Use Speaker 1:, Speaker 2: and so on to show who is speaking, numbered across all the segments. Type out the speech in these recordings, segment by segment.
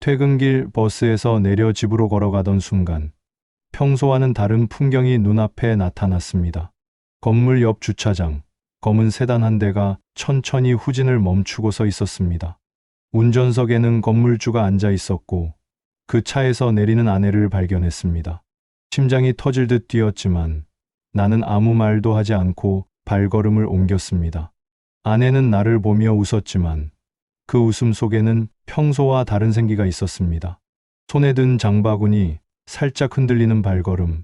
Speaker 1: 퇴근길 버스에서 내려 집으로 걸어가던 순간 평소와는 다른 풍경이 눈앞에 나타났습니다. 건물 옆 주차장, 검은 세단 한 대가 천천히 후진을 멈추고 서 있었습니다. 운전석에는 건물주가 앉아 있었고 그 차에서 내리는 아내를 발견했습니다. 심장이 터질 듯 뛰었지만 나는 아무 말도 하지 않고 발걸음을 옮겼습니다. 아내는 나를 보며 웃었지만 그 웃음 속에는 평소와 다른 생기가 있었습니다. 손에 든 장바구니, 살짝 흔들리는 발걸음,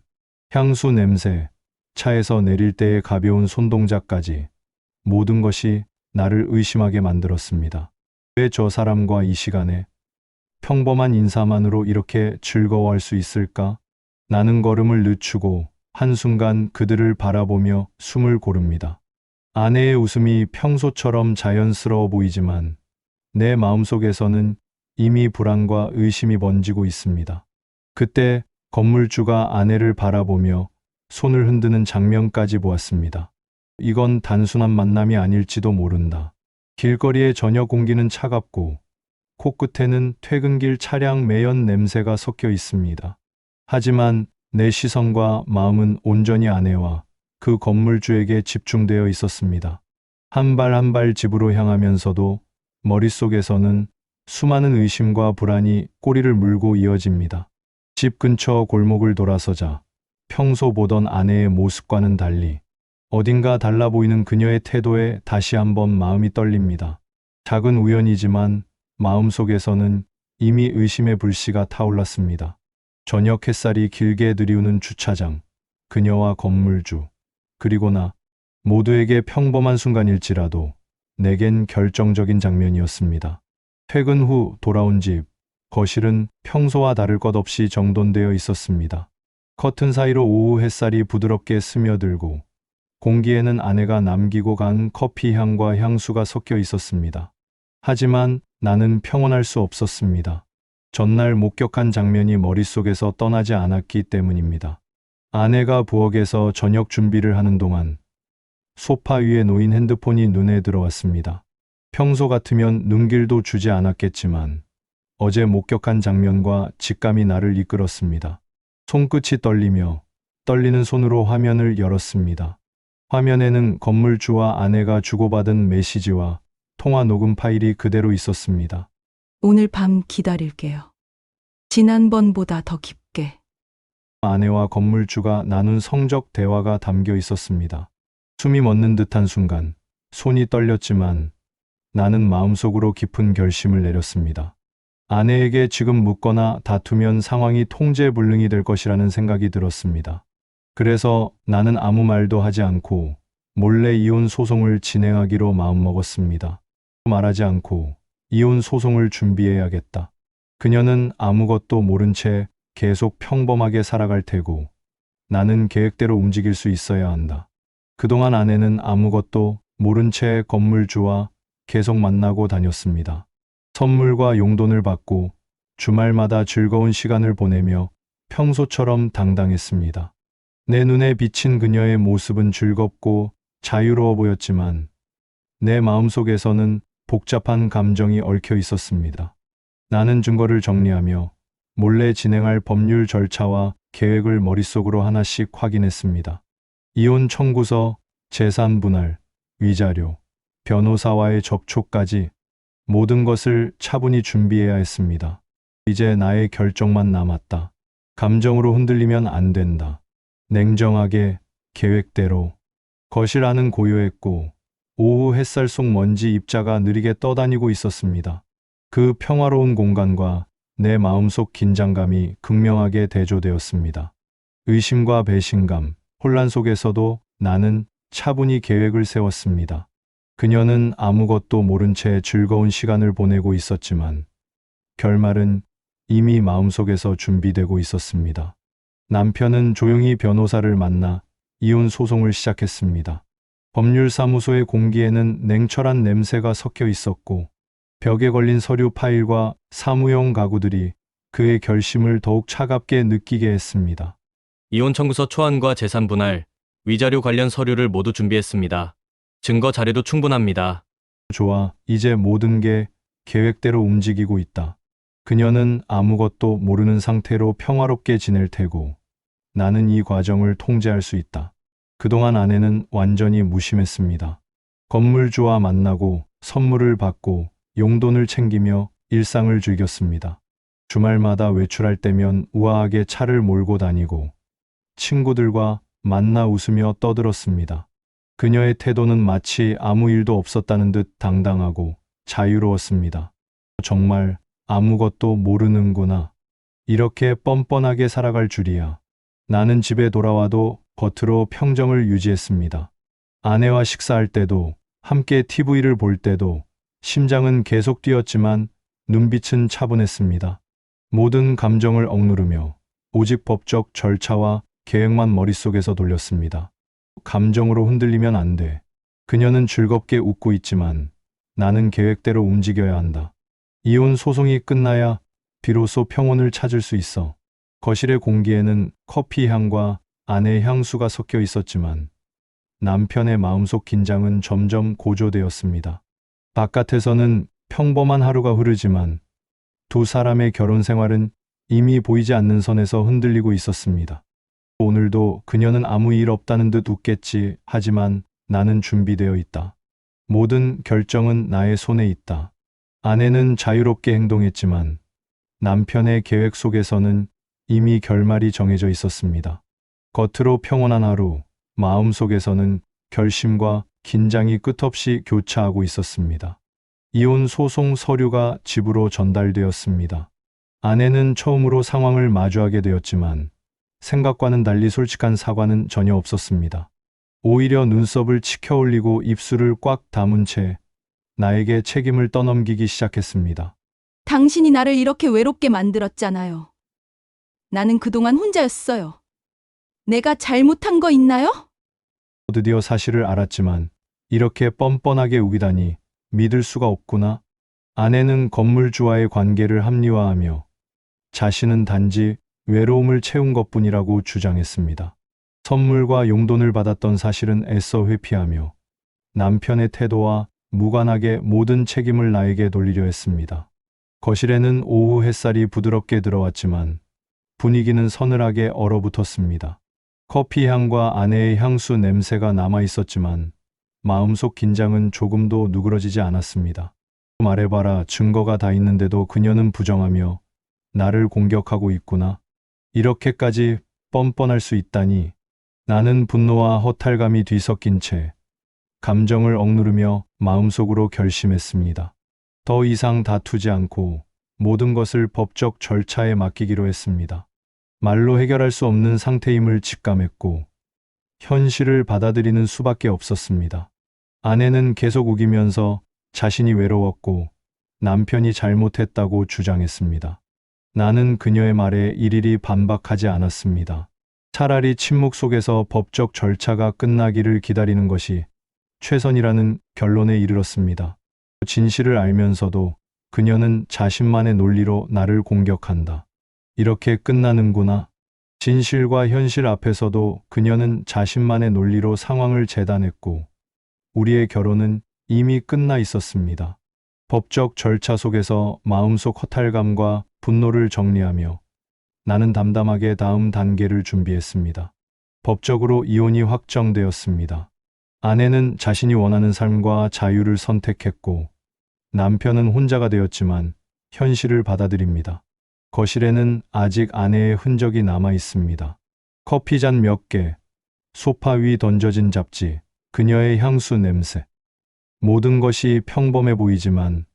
Speaker 1: 향수 냄새, 차에서 내릴 때의 가벼운 손동작까지 모든 것이 나를 의심하게 만들었습니다. 왜 저 사람과 이 시간에 평범한 인사만으로 이렇게 즐거워할 수 있을까? 나는 걸음을 늦추고 한순간 그들을 바라보며 숨을 고릅니다. 아내의 웃음이 평소처럼 자연스러워 보이지만 내 마음속에서는 이미 불안과 의심이 번지고 있습니다. 그때 건물주가 아내를 바라보며 손을 흔드는 장면까지 보았습니다. 이건 단순한 만남이 아닐지도 모른다. 길거리의 저녁 공기는 차갑고 코끝에는 퇴근길 차량 매연 냄새가 섞여 있습니다. 하지만 내 시선과 마음은 온전히 아내와 그 건물주에게 집중되어 있었습니다. 한 발 한 발 집으로 향하면서도 머릿속에서는 수많은 의심과 불안이 꼬리를 물고 이어집니다. 집 근처 골목을 돌아서자 평소 보던 아내의 모습과는 달리 어딘가 달라 보이는 그녀의 태도에 다시 한번 마음이 떨립니다. 작은 우연이지만 마음속에서는 이미 의심의 불씨가 타올랐습니다. 저녁 햇살이 길게 들이우는 주차장, 그녀와 건물주, 그리고 나 모두에게 평범한 순간일지라도 내겐 결정적인 장면이었습니다. 퇴근 후 돌아온 집, 거실은 평소와 다를 것 없이 정돈되어 있었습니다. 커튼 사이로 오후 햇살이 부드럽게 스며들고 공기에는 아내가 남기고 간 커피 향과 향수가 섞여 있었습니다. 하지만 나는 평온할 수 없었습니다. 전날 목격한 장면이 머릿속에서 떠나지 않았기 때문입니다. 아내가 부엌에서 저녁 준비를 하는 동안 소파 위에 놓인 핸드폰이 눈에 들어왔습니다. 평소 같으면 눈길도 주지 않았겠지만 어제 목격한 장면과 직감이 나를 이끌었습니다. 손끝이 떨리며 떨리는 손으로 화면을 열었습니다. 화면에는 건물주와 아내가 주고받은 메시지와 통화 녹음 파일이 그대로 있었습니다.
Speaker 2: 오늘 밤 기다릴게요. 지난번보다 더 깊게.
Speaker 1: 아내와 건물주가 나눈 성적 대화가 담겨 있었습니다. 숨이 멎는 듯한 순간 손이 떨렸지만 나는 마음속으로 깊은 결심을 내렸습니다. 아내에게 지금 묻거나 다투면 상황이 통제불능이 될 것이라는 생각이 들었습니다. 그래서 나는 아무 말도 하지 않고 몰래 이혼 소송을 진행하기로 마음먹었습니다. 말하지 않고 이혼 소송을 준비해야겠다. 그녀는 아무것도 모른 채 계속 평범하게 살아갈 테고 나는 계획대로 움직일 수 있어야 한다. 그동안 아내는 아무것도 모른 채 건물주와 계속 만나고 다녔습니다. 선물과 용돈을 받고 주말마다 즐거운 시간을 보내며 평소처럼 당당했습니다. 내 눈에 비친 그녀의 모습은 즐겁고 자유로워 보였지만 내 마음속에서는 복잡한 감정이 얽혀 있었습니다. 나는 증거를 정리하며 몰래 진행할 법률 절차와 계획을 머릿속으로 하나씩 확인했습니다. 이혼 청구서, 재산 분할, 위자료, 변호사와의 접촉까지 모든 것을 차분히 준비해야 했습니다. 이제 나의 결정만 남았다. 감정으로 흔들리면 안 된다. 냉정하게, 계획대로. 거실 안은 고요했고 오후 햇살 속 먼지 입자가 느리게 떠다니고 있었습니다. 그 평화로운 공간과 내 마음속 긴장감이 극명하게 대조되었습니다. 의심과 배신감, 혼란 속에서도 나는 차분히 계획을 세웠습니다. 그녀는 아무것도 모른 채 즐거운 시간을 보내고 있었지만 결말은 이미 마음속에서 준비되고 있었습니다. 남편은 조용히 변호사를 만나 이혼 소송을 시작했습니다. 법률사무소의 공기에는 냉철한 냄새가 섞여 있었고 벽에 걸린 서류 파일과 사무용 가구들이 그의 결심을 더욱 차갑게 느끼게 했습니다.
Speaker 3: 이혼 청구서 초안과 재산 분할, 위자료 관련 서류를 모두 준비했습니다. 증거 자료도 충분합니다.
Speaker 1: 좋아, 이제 모든 게 계획대로 움직이고 있다. 그녀는 아무것도 모르는 상태로 평화롭게 지낼 테고 나는 이 과정을 통제할 수 있다. 그동안 아내는 완전히 무심했습니다. 건물주와 만나고 선물을 받고 용돈을 챙기며 일상을 즐겼습니다. 주말마다 외출할 때면 우아하게 차를 몰고 다니고 친구들과 만나 웃으며 떠들었습니다. 그녀의 태도는 마치 아무 일도 없었다는 듯 당당하고 자유로웠습니다. 정말 아무것도 모르는구나. 이렇게 뻔뻔하게 살아갈 줄이야. 나는 집에 돌아와도 겉으로 평정을 유지했습니다. 아내와 식사할 때도, 함께 TV를 볼 때도 심장은 계속 뛰었지만 눈빛은 차분했습니다. 모든 감정을 억누르며 오직 법적 절차와 계획만 머릿속에서 돌렸습니다. 감정으로 흔들리면 안 돼. 그녀는 즐겁게 웃고 있지만 나는 계획대로 움직여야 한다. 이혼 소송이 끝나야 비로소 평온을 찾을 수 있어. 거실의 공기에는 커피 향과 아내의 향수가 섞여 있었지만 남편의 마음속 긴장은 점점 고조되었습니다. 바깥에서는 평범한 하루가 흐르지만 두 사람의 결혼 생활은 이미 보이지 않는 선에서 흔들리고 있었습니다. 오늘도 그녀는 아무 일 없다는 듯 웃겠지. 하지만 나는 준비되어 있다. 모든 결정은 나의 손에 있다. 아내는 자유롭게 행동했지만 남편의 계획 속에서는 이미 결말이 정해져 있었습니다. 겉으로 평온한 하루, 마음속에서는 결심과 긴장이 끝없이 교차하고 있었습니다. 이혼 소송 서류가 집으로 전달되었습니다. 아내는 처음으로 상황을 마주하게 되었지만 생각과는 달리 솔직한 사과는 전혀 없었습니다. 오히려 눈썹을 치켜 올리고 입술을 꽉 다문 채 나에게 책임을 떠넘기기 시작했습니다.
Speaker 2: 당신이 나를 이렇게 외롭게 만들었잖아요. 나는 그동안 혼자였어요. 내가 잘못한 거 있나요?
Speaker 1: 드디어 사실을 알았지만 이렇게 뻔뻔하게 우기다니 믿을 수가 없구나. 아내는 건물주와의 관계를 합리화하며 자신은 단지 외로움을 채운 것뿐이라고 주장했습니다. 선물과 용돈을 받았던 사실은 애써 회피하며 남편의 태도와 무관하게 모든 책임을 나에게 돌리려 했습니다. 거실에는 오후 햇살이 부드럽게 들어왔지만 분위기는 서늘하게 얼어붙었습니다. 커피 향과 아내의 향수 냄새가 남아 있었지만 마음속 긴장은 조금도 누그러지지 않았습니다. 말해봐라, 증거가 다 있는데도 그녀는 부정하며 나를 공격하고 있구나. 이렇게까지 뻔뻔할 수 있다니. 나는 분노와 허탈감이 뒤섞인 채 감정을 억누르며 마음속으로 결심했습니다. 더 이상 다투지 않고 모든 것을 법적 절차에 맡기기로 했습니다. 말로 해결할 수 없는 상태임을 직감했고 현실을 받아들이는 수밖에 없었습니다. 아내는 계속 우기면서 자신이 외로웠고 남편이 잘못했다고 주장했습니다. 나는 그녀의 말에 일일이 반박하지 않았습니다. 차라리 침묵 속에서 법적 절차가 끝나기를 기다리는 것이 최선이라는 결론에 이르렀습니다. 진실을 알면서도 그녀는 자신만의 논리로 나를 공격한다. 이렇게 끝나는구나. 진실과 현실 앞에서도 그녀는 자신만의 논리로 상황을 재단했고 우리의 결혼은 이미 끝나 있었습니다. 법적 절차 속에서 마음속 허탈감과 분노를 정리하며 나는 담담하게 다음 단계를 준비했습니다. 법적으로 이혼이 확정되었습니다. 아내는 자신이 원하는 삶과 자유를 선택했고 남편은 혼자가 되었지만 현실을 받아들입니다. 거실에는 아직 아내의 흔적이 남아 있습니다. 커피잔 몇 개, 소파 위 던져진 잡지, 그녀의 향수 냄새. 모든 것이 평범해 보이지만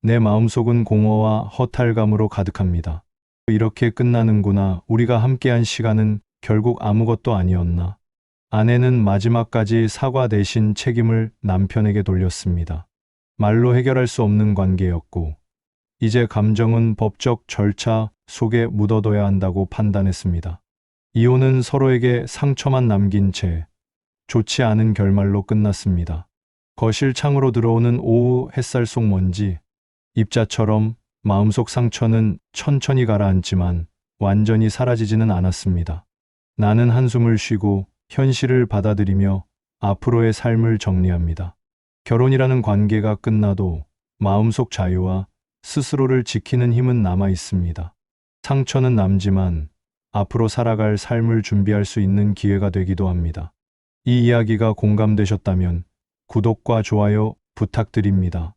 Speaker 1: 내 마음속은 공허와 허탈감으로 가득합니다. 이렇게 끝나는구나. 우리가 함께한 시간은 결국 아무것도 아니었나. 아내는 마지막까지 사과 대신 책임을 남편에게 돌렸습니다. 말로 해결할 수 없는 관계였고 이제 감정은 법적 절차 속에 묻어둬야 한다고 판단했습니다. 이혼은 서로에게 상처만 남긴 채 좋지 않은 결말로 끝났습니다. 거실 창으로 들어오는 오후 햇살 속 먼지, 입자처럼 마음속 상처는 천천히 가라앉지만 완전히 사라지지는 않았습니다. 나는 한숨을 쉬고 현실을 받아들이며 앞으로의 삶을 정리합니다. 결혼이라는 관계가 끝나도 마음속 자유와 스스로를 지키는 힘은 남아 있습니다. 상처는 남지만 앞으로 살아갈 삶을 준비할 수 있는 기회가 되기도 합니다. 이 이야기가 공감되셨다면 구독과 좋아요 부탁드립니다.